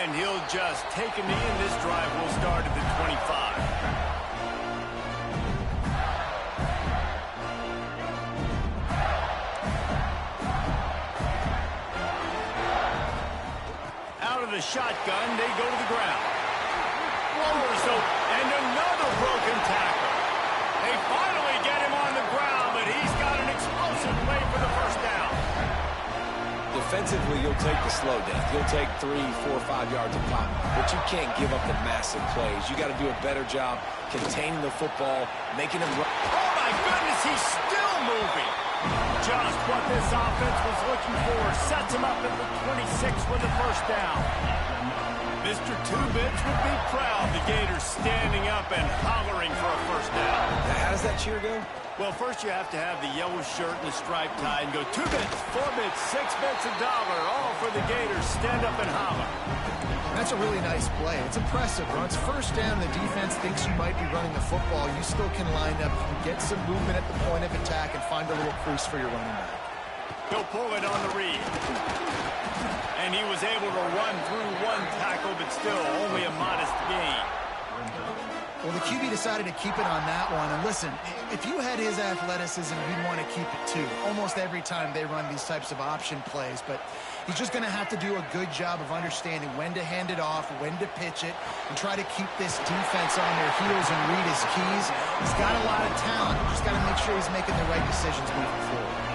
And he'll just take a knee, and this drive will start at the 25. Out of the shotgun, they go to the ground. And another broken tackle. They finally get him on the ground, but he's got an explosive play for the first down. Defensively, you'll take the slow death. You'll take 3, 4, 5 yards a pop, but you can't give up the massive plays. You got to do a better job containing the football, making him run. Oh, my goodness, he's still moving. Just what this offense was looking for. Sets him up at the 26 for the first down. Mr. Two-Bits would be proud. The Gators standing up and hollering for a first down. Now, how does that cheer go? Well, first you have to have the yellow shirt and the striped tie and go 2 bits, 4 bits, 6 bits, $1, all for the Gators. Stand up and holler. That's a really nice play. It's impressive. Once first down, the defense thinks you might be running the football. You still can line up, you can get some movement at the point of attack and find a little crease for your running back. He'll pull it on the read. And he was able to run through 1 tackle, but still only a modest gain. Well, the QB decided to keep it on that one. And listen, if you had his athleticism, you'd want to keep it too. Almost every time they run these types of option plays. But he's just going to have to do a good job of understanding when to hand it off, when to pitch it, and try to keep this defense on their heels and read his keys. He's got a lot of talent. Just got to make sure he's making the right decisions moving forward.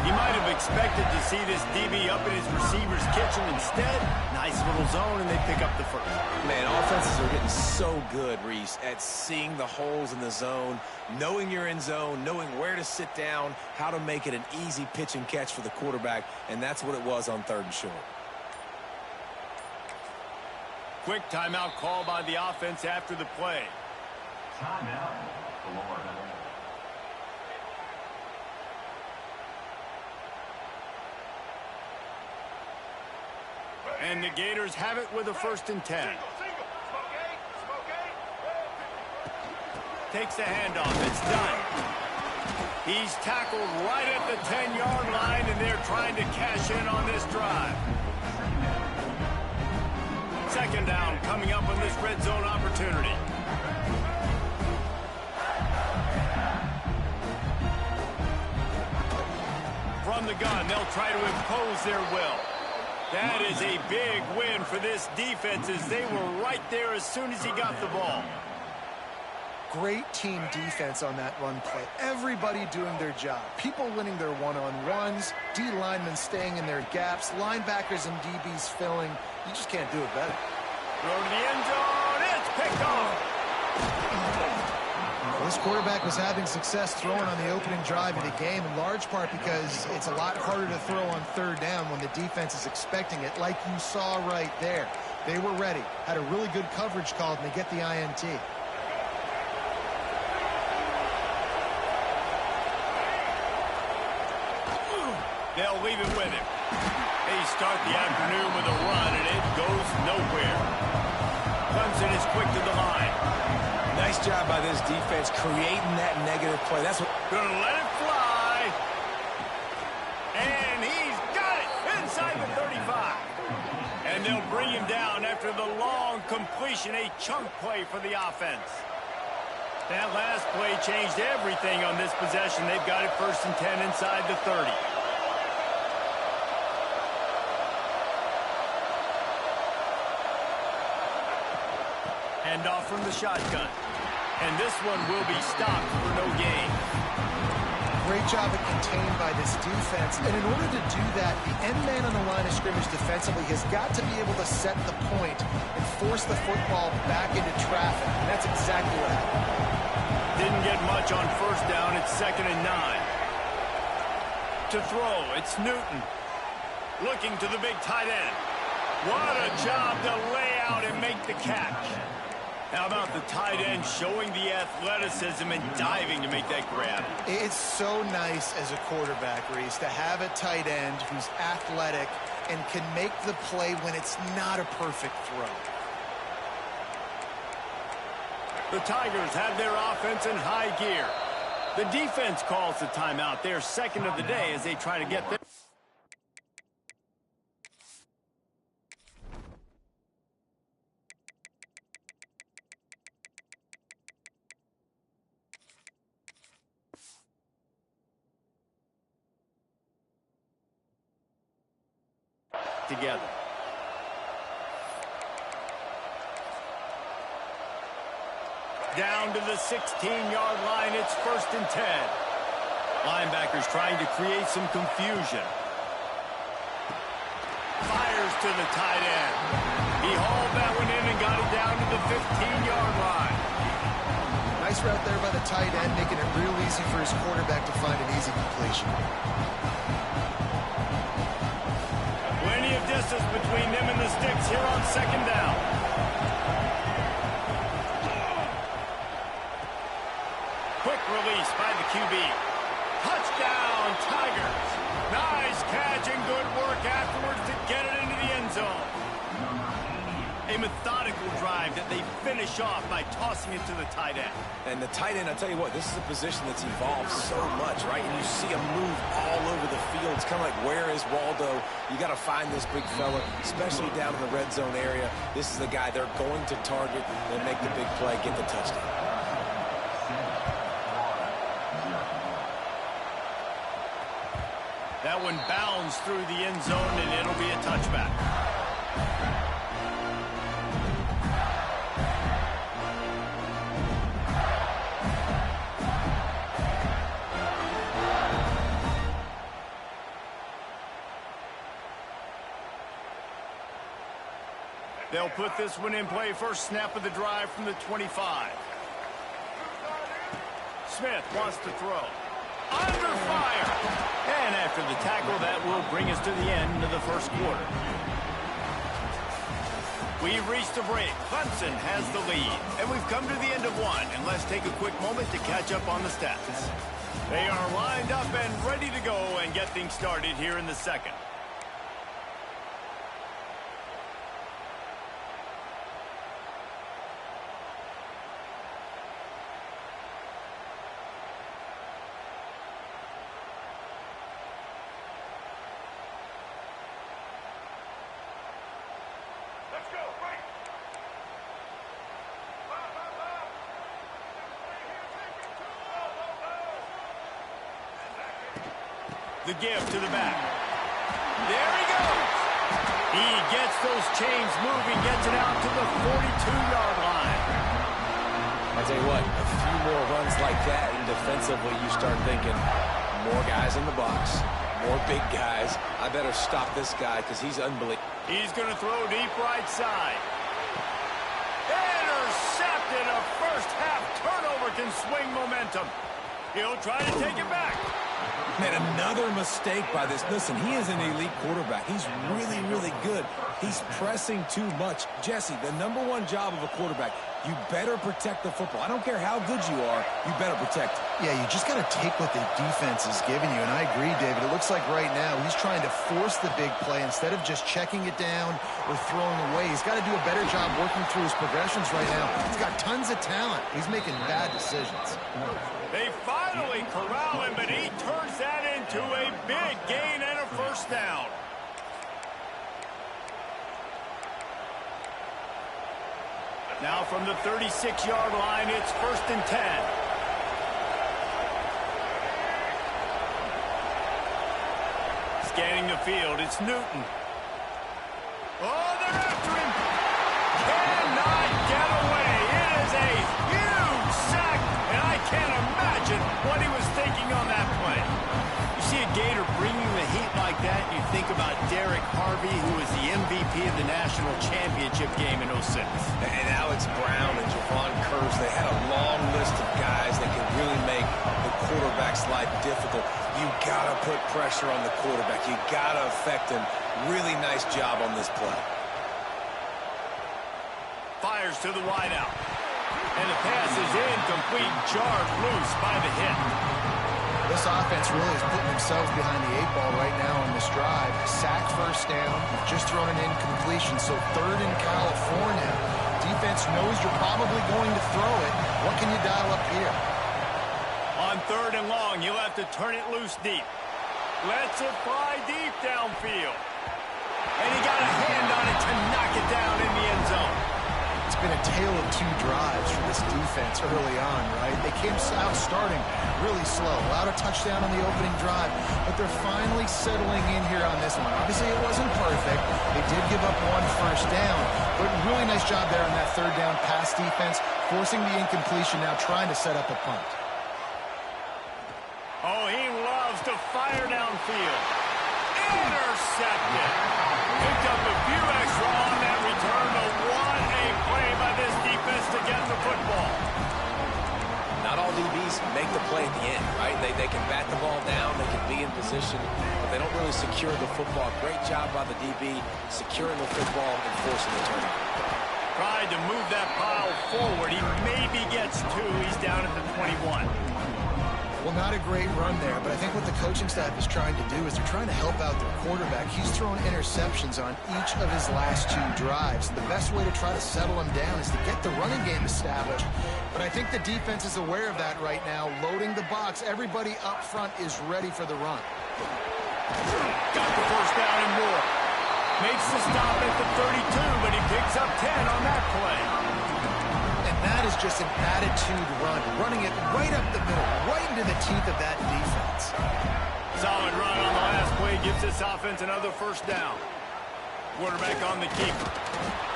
He might have expected to see this DB up in his receiver's kitchen. Instead, nice little zone, and they pick up the first. Man, offenses are getting so good, Reese, at seeing the holes in the zone, knowing you're in zone, knowing where to sit down, how to make it an easy pitch and catch for the quarterback, and that's what it was on 3rd and short. Quick timeout call by the offense after the play. Timeout, Florida. And the Gators have it with a 1st and 10. Takes the handoff. It's done. He's tackled right at the 10-yard line, and they're trying to cash in on this drive. 2nd down coming up on this red zone opportunity. From the gun, they'll try to impose their will. That is a big win for this defense as they were right there as soon as he got the ball. Great team defense on that run play. Everybody doing their job. People winning their one-on-ones, D linemen staying in their gaps, linebackers and DBs filling. You just can't do it better. Throw to the end zone. It's picked off. Well, this quarterback was having success throwing on the opening drive of the game, in large part because it's a lot harder to throw on 3rd down when the defense is expecting it, like you saw right there. They were ready, had a really good coverage called, and they get the INT. They'll leave it with him. They start the afternoon with a run, and it goes nowhere. Clemson is quick to the line. Nice job by this defense creating that negative play. That's what. Gonna let it fly. And he's got it inside the 35. And they'll bring him down after the long completion, a chunk play for the offense. That last play changed everything on this possession. They've got it 1st and 10 inside the 30. Handoff from the shotgun. And this one will be stopped for no gain. Great job at contained by this defense. And in order to do that, the end man on the line of scrimmage defensively has got to be able to set the point and force the football back into traffic. And that's exactly what happened. Didn't get much on 1st down. It's 2nd and 9. To throw, it's Newton. Looking to the big tight end. What a job to lay out and make the catch. How about the tight end showing the athleticism and diving to make that grab? It's so nice as a quarterback, Reese, to have a tight end who's athletic and can make the play when it's not a perfect throw. The Tigers have their offense in high gear. The defense calls the timeout. Their 2nd of the day as they try to get there. back together. Down to the 16-yard line. It's 1st and 10. Linebackers trying to create some confusion. Fires to the tight end. He hauled that one in and got it down to the 15-yard line. Nice route there by the tight end, making it real easy for his quarterback to find an easy completion. Plenty of distance between them and the sticks here on 2nd down. Quick release by the QB. Touchdown, Tigers. Nice catch and good work afterwards to get it into the end zone. A methodical drive that they finish off by tossing it to the tight end. And the tight end, I'll tell you what, this is a position that's evolved so much, right? And you see him move all over the field. It's kind of like, where is Waldo? You got to find this big fella, especially down in the red zone area. This is the guy they're going to target and make the big play, get the touchdown. That one bounds through the end zone, and it'll be a touchback. They'll put this one in play. First snap of the drive from the 25. Smith wants to throw. Under fire. And after the tackle, that will bring us to the end of the first quarter. We've reached a break. Clemson has the lead. And we've come to the end of one. And let's take a quick moment to catch up on the stats. They are lined up and ready to go and get things started here in the second. The give to the back. There he goes. He gets those chains moving, gets it out to the 42-yard line. I'll tell you what, a few more runs like that, and defensively you start thinking, more guys in the box, more big guys. I better stop this guy because he's unbelievable. He's going to throw deep right side. Intercepted. A first-half turnover can swing momentum. He'll try to take it back. And another mistake by this. Listen, he is an elite quarterback. He's really, really good. He's pressing too much. Jesse, the #1 job of a quarterback, you better protect the football. I don't care how good you are, you better protect it. Yeah, you just got to take what the defense is giving you. And I agree, David. It looks like right now he's trying to force the big play instead of just checking it down or throwing away. He's got to do a better job working through his progressions right now. He's got tons of talent. He's making bad decisions. They finally corral him, but he turns that into a big gain and a first down. Now from the 36-yard line, it's 1st and 10. Scanning the field, it's Newton. Oh, they're after him. Cannot get away. It is a huge sack, and I can't imagine what he was thinking on that play. You see a Gator bringing the heat like that, and you think about Derek Harvey, who was the MVP of the national championship game in 06. And Alex Brown and Javon Curves, they had a long list of guys that can really make the quarterback's life difficult. You got to put pressure on the quarterback. You got to affect him. Really nice job on this play. Fires to the wideout. And the pass is incomplete, jarred loose by the hit. This offense really is putting themselves behind the 8 ball right now on this drive. Sack first down. You've just thrown an incompletion, so 3rd in California. Defense knows you're probably going to throw it. What can you dial up here? On 3rd and long, you'll have to turn it loose deep. Lets it fly deep downfield. And he got a hand on it to knock it down in the end zone. It's been a tale of 2 drives for this defense early on, right? They came out starting really slow. Allowed a touchdown on the opening drive, but they're finally settling in here on this one. Obviously, it wasn't perfect. They did give up one first down, but really nice job there on that third down pass defense, forcing the incompletion, now trying to set up a punt. Oh, he loves to fire downfield. Intercepted. Picked up a few extra on that return, but what a play by this defense to get the football. Not all DBs make the play at the end, right? They can bat the ball down, they can be in position, but they don't really secure the football. Great job by the DB securing the football and forcing the turnover. Tried to move that pile forward. He maybe gets two. He's down at the 21. Well, not a great run there, but I think what the coaching staff is trying to do is they're trying to help out their quarterback. He's thrown interceptions on each of his last two drives. The best way to try to settle him down is to get the running game established. But I think the defense is aware of that right now, loading the box. Everybody up front is ready for the run. Got the first down and more. Makes the stop at the 32, but he picks up 10 on that play. And that is just an attitude run, running it right up the middle, right into the teeth of that defense. Solid run on the last play, gives this offense another first down. Quarterback on the keeper.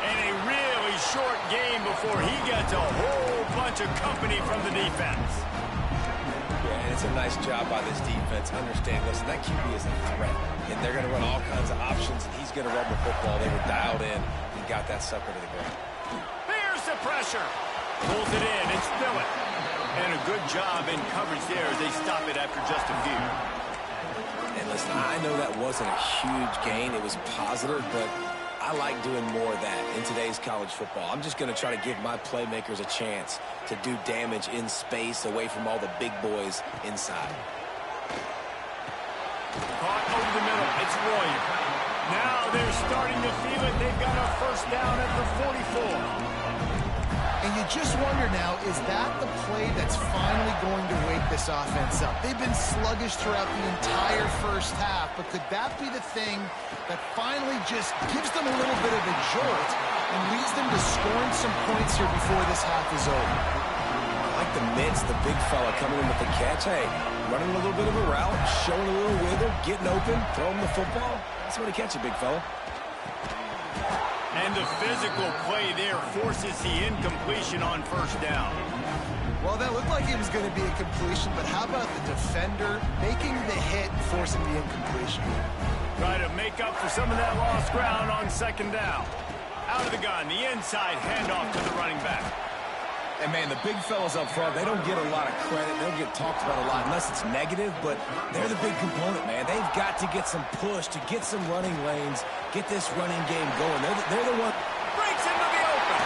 And a really short game before he gets a whole bunch of company from the defense. Yeah, and it's a nice job by this defense. Understand, listen, that QB is a threat. And they're going to run all kinds of options, and he's going to run the football. They were dialed in and got that sucker to the ground. Here's the pressure. Pulls it in. It's Phillip. And a good job in coverage there as they stop it after just a few. And listen, I know that wasn't a huge gain. It was positive, but I like doing more of that in today's college football. I'm just going to try to give my playmakers a chance to do damage in space away from all the big boys inside. Caught over the middle. It's Royer. Now they're starting to feel it. They've got a first down at the 44. And you just wonder now, is that the play that's finally going to wake this offense up? They've been sluggish throughout the entire first half, but could that be the thing that finally just gives them a little bit of a jolt and leads them to scoring some points here before this half is over? I like the mitts, the big fella coming in with the catch. Hey, running a little bit of a route, showing a little wiggle, getting open, throwing the football. That's what he catch it, big fella. And the physical play there forces the incompletion on first down. Well, that looked like it was going to be a completion, but how about the defender making the hit and forcing the incompletion? Try to make up for some of that lost ground on second down. Out of the gun, the inside handoff to the running back. And, man, the big fellas up front, they don't get a lot of credit. They don't get talked about a lot unless it's negative, but they're the big component, man. They've got to get some push to get some running lanes, get this running game going. They're the one. Breaks into the open.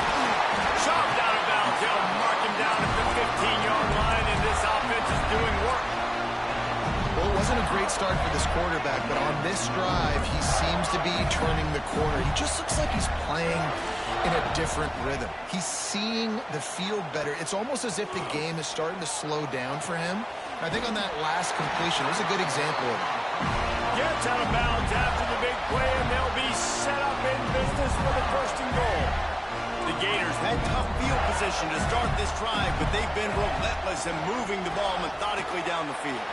Chopped out of bounds. They'll mark him down at the 15-yard line, and this offense is doing work. Well, it wasn't a great start for this quarterback, but on this drive, he seems to be turning the corner. He just looks like he's playing in a different rhythm. He's seeing the field better. It's almost as if the game is starting to slow down for him. I think on that last completion, it was a good example of it. Gets out of bounds after the big play, and they'll be set up in business for the first and goal. The Gators had tough field position to start this drive, but they've been relentless in moving the ball methodically down the field.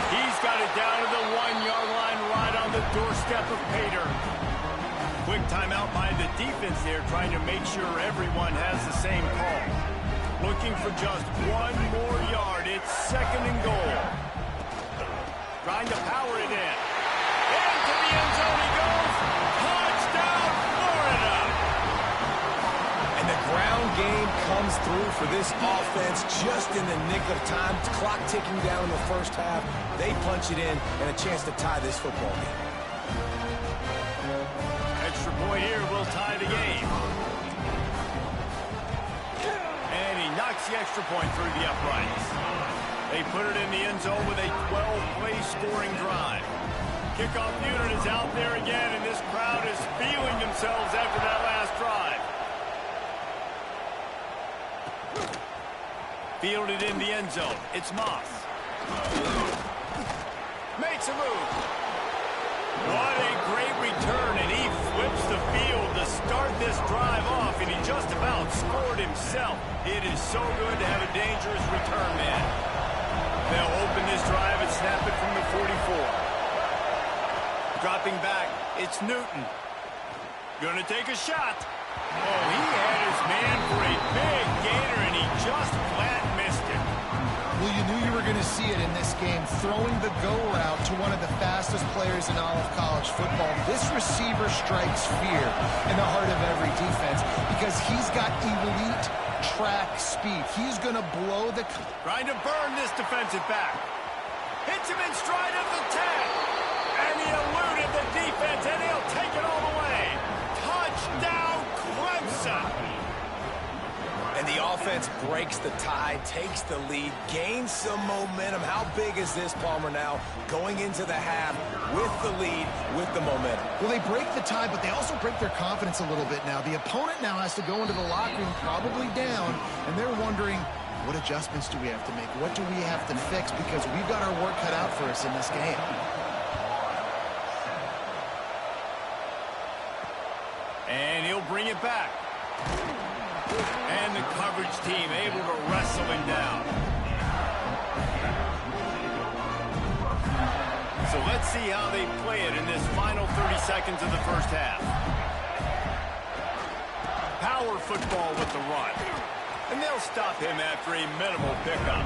He's got it down to the 1-yard line right on the doorstep of Pater. Quick timeout by the defense there, trying to make sure everyone has the same call. Looking for just one more yard. It's second and goal. Trying to power it in. Into the end zone he goes. Touchdown, Florida! And the ground game comes through for this offense just in the nick of time. Clock ticking down in the first half. They punch it in and a chance to tie this football game. Extra point here will tie the game. And he knocks the extra point through the uprights. They put it in the end zone with a 12-play scoring drive. Kickoff unit is out there again, and this crowd is feeling themselves after that last drive. Fielded in the end zone. It's Moss. Makes a move. What a great return, and he flips the field to start this drive off, and he just about scored himself. It is so good to have a dangerous return man. They'll open this drive and snap it from the 44. Dropping back, it's Newton. Gonna take a shot. Oh, he had his man for a big gainer, and he just flat missed it. Well, you knew you were going to see it in this game, throwing the go route to one of the fastest players in all of college football. This receiver strikes fear in the heart of every defense because he's got elite track speed. He's going to blow the... Trying to burn this defensive back. Hits him in stride of the 10. And he eluded the defense, and he'll take it all the way. Touchdown, Clemson. And the offense breaks the tie, takes the lead, gains some momentum. How big is this, Palmer, now going into the half with the lead, with the momentum? Well, they break the tie, but they also break their confidence a little bit now. The opponent now has to go into the locker room probably down, and they're wondering, what adjustments do we have to make? What do we have to fix? Because we've got our work cut out for us in this game. And he'll bring it back. And the coverage team able to wrestle him down. So let's see how they play it in this final 30 seconds of the first half. Power football with the run. And they'll stop him after a minimal pickup.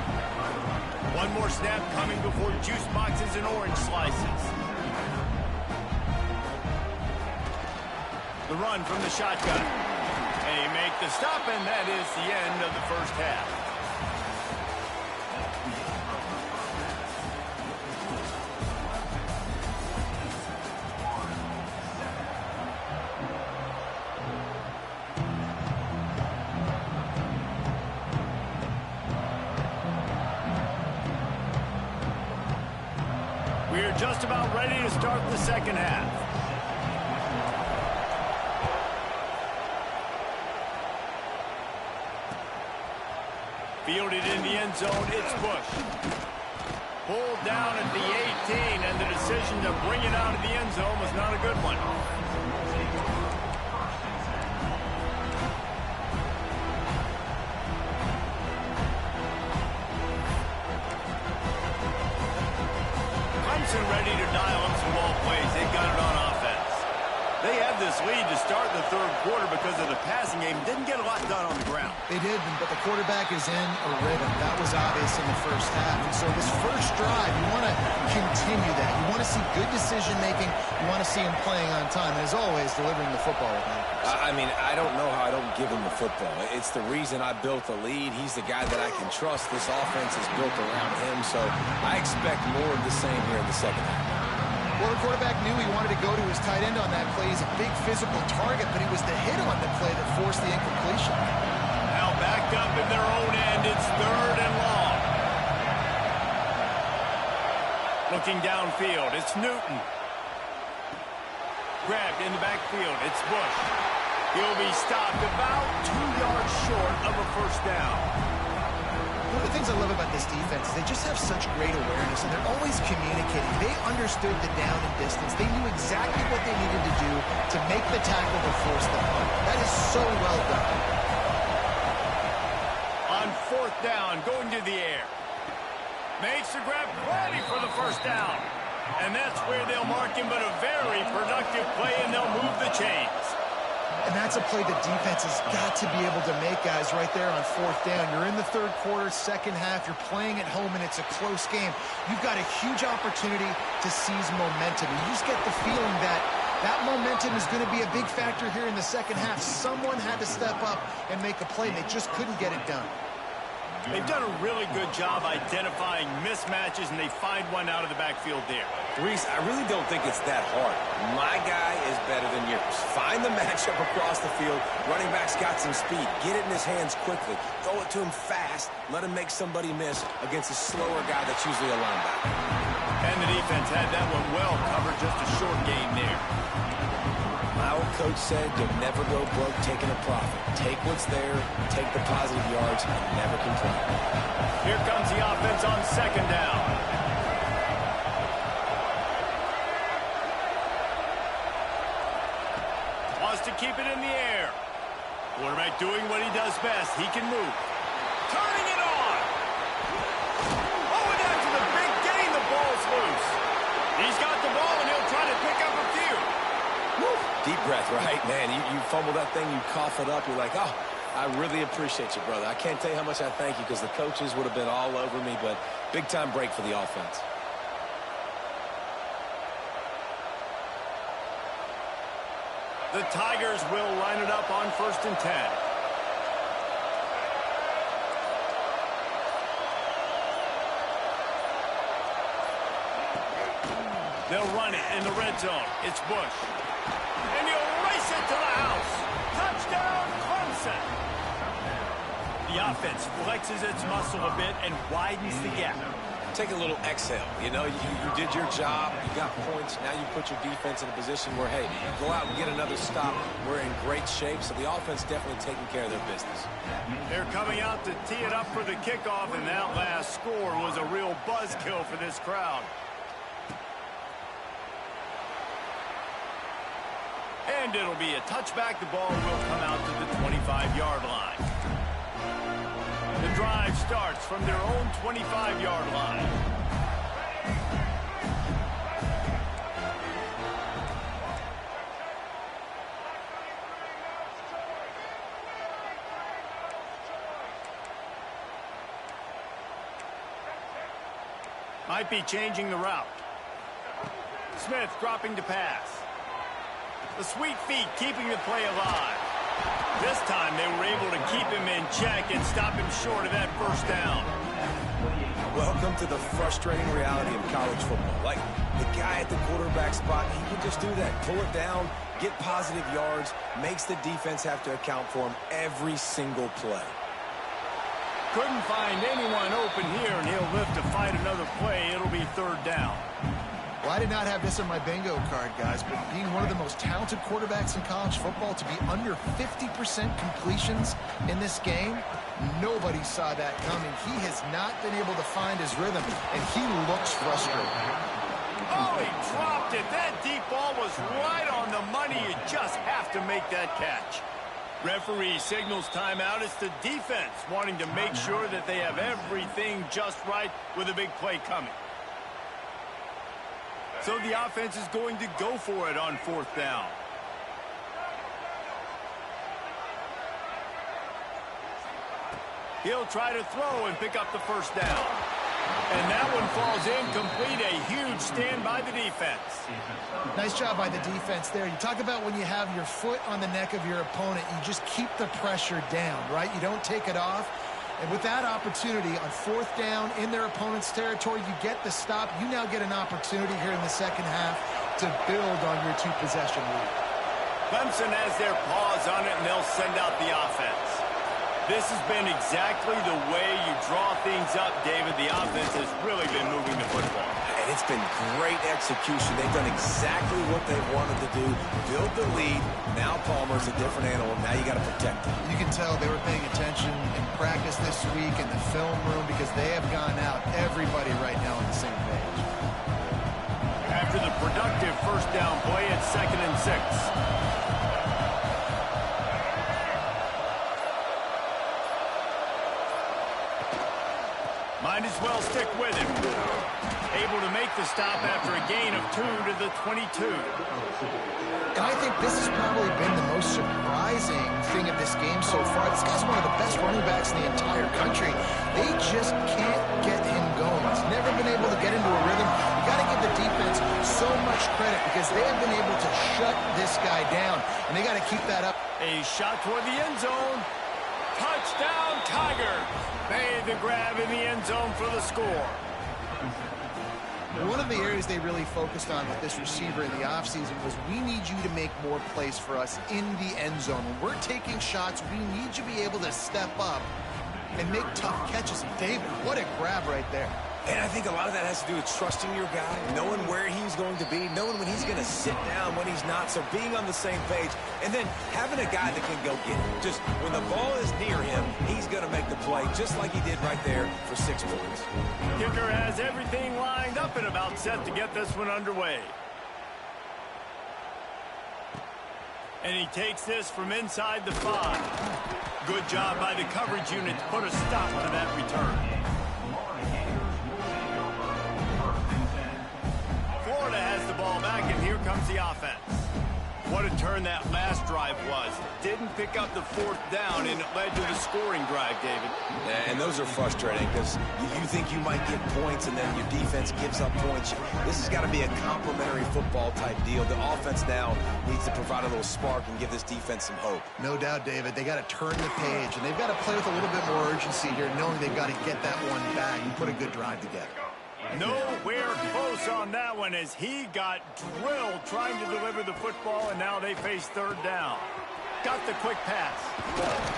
One more snap coming before juice boxes and orange slices. The run from the shotgun. And he make the stop, and that is the end of the first half. We are just about ready to start the second half. Fielded in the end zone, it's Bush. Pulled down at the 18, and the decision to bring it out of the end zone was not a good one. Clemson ready to dial up some ball plays. They got it on offense. They had this lead to start the third quarter because of the passing game. Didn't get a lot done on the ground. They did, but the quarterback is in a rhythm. That was obvious in the first half. And so this first drive, you want to continue that. You want to see good decision-making. You want to see him playing on time. And as always, delivering the football with accuracy. I mean, I don't know how I don't give him the football. It's the reason I built the lead. He's the guy that I can trust. This offense is built around him, so I expect more of the same here in the second half. Well, the quarterback knew he wanted to go to his tight end on that play. He's a big physical target, but it was the hit on the play that forced the incompletion. Now backed up in their own end. It's third and long. Looking downfield, it's Newton. Grabbed in the backfield, it's Bush. He'll be stopped about 2 yards short of a first down. One of the things I love about this defense is they just have such great awareness, and they're always communicating. They understood the down and distance. They knew exactly what they needed to do to make the tackle to force the punt. That is so well done. On fourth down, going to the air. Makes the grab, ready for the first down. And that's where they'll mark him, but a very productive play, and they'll move the chains. And that's a play the defense has got to be able to make, guys, right there on fourth down. You're in the third quarter, second half. You're playing at home, and it's a close game. You've got a huge opportunity to seize momentum. You just get the feeling that that momentum is going to be a big factor here in the second half. Someone had to step up and make a play, and they just couldn't get it done. They've done a really good job identifying mismatches, and they find one out of the backfield there. Reese, I really don't think it's that hard. My guy is better than yours. Find the matchup across the field. Running back's got some speed. Get it in his hands quickly. Throw it to him fast. Let him make somebody miss against a slower guy that's usually a linebacker. And the defense had that one well covered. Just a short gain there. My old coach said you'll never go broke taking a profit. Take what's there, take the positive yards, and never complain. Here comes the offense on second down. keep it in the air. Quarterback doing what he does best. He can move. Turning it on. Oh, and after the big gain, the ball's loose. He's got the ball, and he'll try to pick up a few. Woo. Deep breath, right? Man, you fumble that thing, you cough it up. You're like, oh, I really appreciate you, brother. I can't tell you how much I thank you because the coaches would have been all over me, but big-time break for the offense. The Tigers will line it up on 1st and 10. They'll run it in the red zone. It's Bush. And he'll race it to the house. Touchdown, Clemson. The offense flexes its muscle a bit and widens the gap. Take a little exhale. You know, you did your job. You got points. Now you put your defense in a position where, hey, go out and get another stop. We're in great shape, so the offense definitely taking care of their business. They're coming out to tee it up for the kickoff, and that last score was a real buzzkill for this crowd. And it'll be a touchback. The ball will come out to the 25-yard line. The drive starts from their own 25-yard line. Might be changing the route. Smith dropping to pass. The sweet feet keeping the play alive. This time they were able to keep him in check and stop him short of that first down. Welcome to the frustrating reality of college football. Like, the guy at the quarterback spot, he can just do that. Pull it down, get positive yards, makes the defense have to account for him every single play. Couldn't find anyone open here, and he'll live to fight another play. It'll be 3rd down. Well, I did not have this on my bingo card, guys, but being one of the most talented quarterbacks in college football, to be under 50% completions in this game, nobody saw that coming. He has not been able to find his rhythm, and he looks frustrated. Oh, he dropped it. That deep ball was right on the money. You just have to make that catch. Referee signals timeout. It's the defense wanting to make sure that they have everything just right with a big play coming. So the offense is going to go for it on 4th down. He'll try to throw and pick up the first down. And that one falls incomplete. A huge stand by the defense. Nice job by the defense there. You talk about when you have your foot on the neck of your opponent, you just keep the pressure down, right? You don't take it off. And with that opportunity on 4th down in their opponent's territory, you get the stop. You now get an opportunity here in the second half to build on your 2-possession lead. Clemson has their paws on it, and they'll send out the offense. This has been exactly the way you draw things up, David. The offense has really been moving the football. And it's been great execution. They've done exactly what they've wanted to do. Build the lead. Now Palmer's a different animal. Now you got to protect him. You can tell they were paying attention in practice this week in the film room because they have gone out, everybody right now on the same page. After the productive first down play, it's 2nd and 6. Might as well stick with him. Able to make the stop after a gain of 2 to the 22. And I think this has probably been the most surprising thing of this game so far. This guy's one of the best running backs in the entire country. They just can't get him going. He's never been able to get into a rhythm. You got to give the defense so much credit because they have been able to shut this guy down, and they got to keep that up. A shot toward the end zone. Touchdown, Tiger. Made the grab in the end zone for the score. One of the areas they really focused on with this receiver in the offseason was we need you to make more plays for us in the end zone. When we're taking shots, we need you to be able to step up and make tough catches. And David, what a grab right there. And I think a lot of that has to do with trusting your guy, knowing where he's going to be, knowing when he's going to sit down, when he's not, so being on the same page, and then having a guy that can go get it. Just when the ball is near him, he's going to make the play, just like he did right there for 6 points. Kicker has everything lined up and about set to get this one underway. And he takes this from inside the 5. Good job by the coverage unit to put a stop to that return. Florida has the ball back, and here comes the offense. What a turn that last drive was. Didn't pick up the 4th down, and it led to the scoring drive, David. And those are frustrating because you think you might get points, and then your defense gives up points. This has got to be a complementary football type deal. The offense now needs to provide a little spark and give this defense some hope. No doubt, David. They got to turn the page, and they've got to play with a little bit more urgency here, knowing they've got to get that one back and put a good drive together. Nowhere close on that one as he got drilled trying to deliver the football, and now they face 3rd down. Got the quick pass.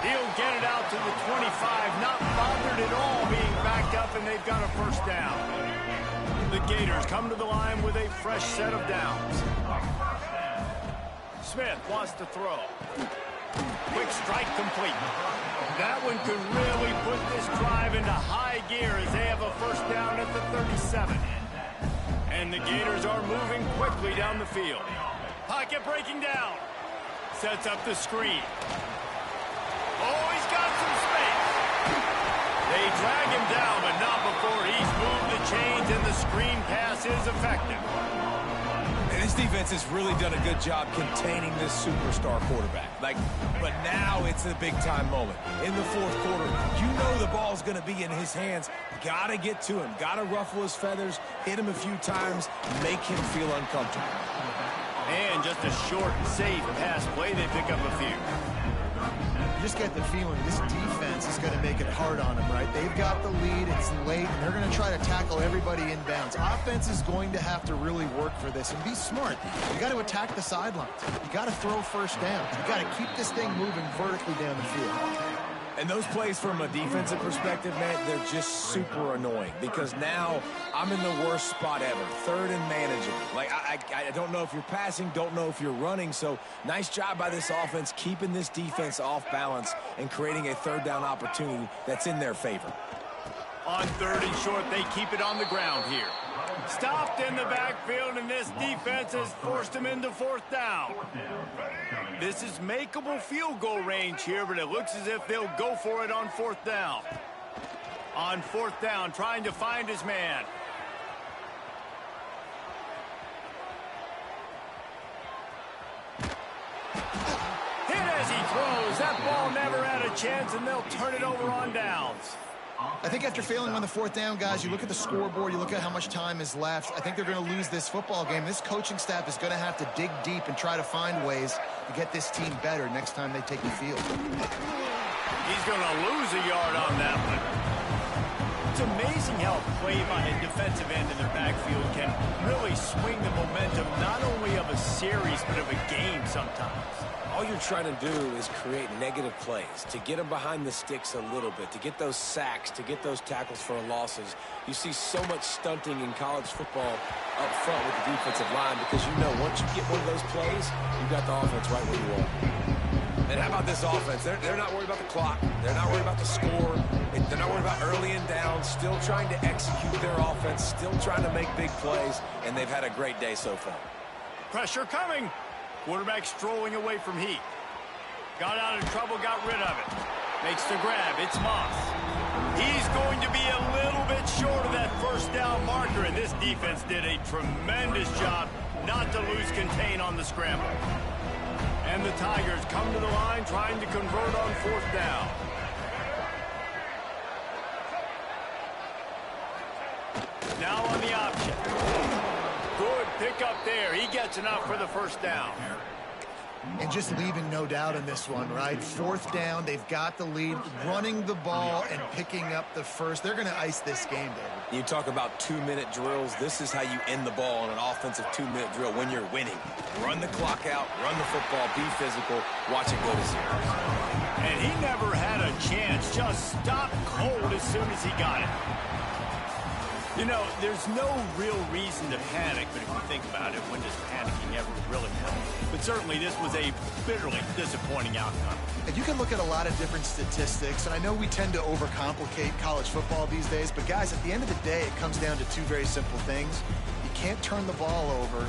He'll get it out to the 25, not bothered at all being backed up, and they've got a 1st down. The Gators come to the line with a fresh set of downs. Smith wants to throw. Quick strike complete. That one could really put this drive into high gear as they have a 1st down at the 37. And the Gators are moving quickly down the field. Pocket breaking down. Sets up the screen. Oh, he's got some space. They drag him down, but not before he's moved the chains, and the screen pass is effective. And this defense has really done a good job containing this superstar quarterback. But now it's a big-time moment. In the 4th quarter, you know the ball's going to be in his hands. Got to get to him. Got to ruffle his feathers, hit him a few times, make him feel uncomfortable. And just a short, safe pass play. They pick up a few. You just get the feeling this defense is going to make it hard on them, right? They've got the lead, it's late, and they're going to try to tackle everybody inbounds. Offense is going to have to really work for this and be smart. You got to attack the sidelines. You got to throw 1st down. You got to keep this thing moving vertically down the field. And those plays from a defensive perspective, man, they're just super annoying because now I'm in the worst spot ever, 3rd and manageable. I don't know if you're passing, don't know if you're running, so nice job by this offense keeping this defense off balance and creating a 3rd down opportunity that's in their favor. On 3rd and short, they keep it on the ground here. Stopped in the backfield, and this defense has forced him into 4th down. This is makeable field goal range here, but it looks as if they'll go for it on 4th down. On 4th down, trying to find his man. Hit as he throws. That ball never had a chance, and they'll turn it over on downs. I think after failing on the 4th down, guys, you look at the scoreboard, you look at how much time is left. I think they're going to lose this football game. This coaching staff is going to have to dig deep and try to find ways to get this team better next time they take the field. He's going to lose a yard on that one. It's amazing how a play by a defensive end in the backfield can really swing the momentum not only of a series but of a game sometimes. All you're trying to do is create negative plays, to get them behind the sticks a little bit, to get those sacks, to get those tackles for losses. You see so much stunting in college football up front with the defensive line because you know once you get one of those plays, you got the offense right where you want. And how about this offense? They're not worried about the clock. They're not worried about the score. They're not worried about early and down. Still trying to execute their offense, still trying to make big plays, and they've had a great day so far. Pressure coming. Quarterback strolling away from heat. Got out of trouble, got rid of it. Makes the grab. It's Moss. He's going to be a little bit short of that 1st down marker, and this defense did a tremendous job not to lose contain on the scramble. And the Tigers come to the line trying to convert on 4th down. Now on the option. Good pick up there. He gets enough for the 1st down. And just leaving no doubt in this one, right? 4th down, they've got the lead, running the ball and picking up the 1st. They're going to ice this game, David. You talk about 2-minute drills. This is how you end the ball on an offensive 2-minute drill when you're winning. Run the clock out, run the football, be physical, watch it go to 0. And he never had a chance, just stopped cold as soon as he got it. You know, there's no real reason to panic, but if you think about it, when does panicking ever really help? But certainly this was a bitterly disappointing outcome. And you can look at a lot of different statistics, and I know we tend to overcomplicate college football these days, but guys, at the end of the day, it comes down to 2 very simple things. You can't turn the ball over,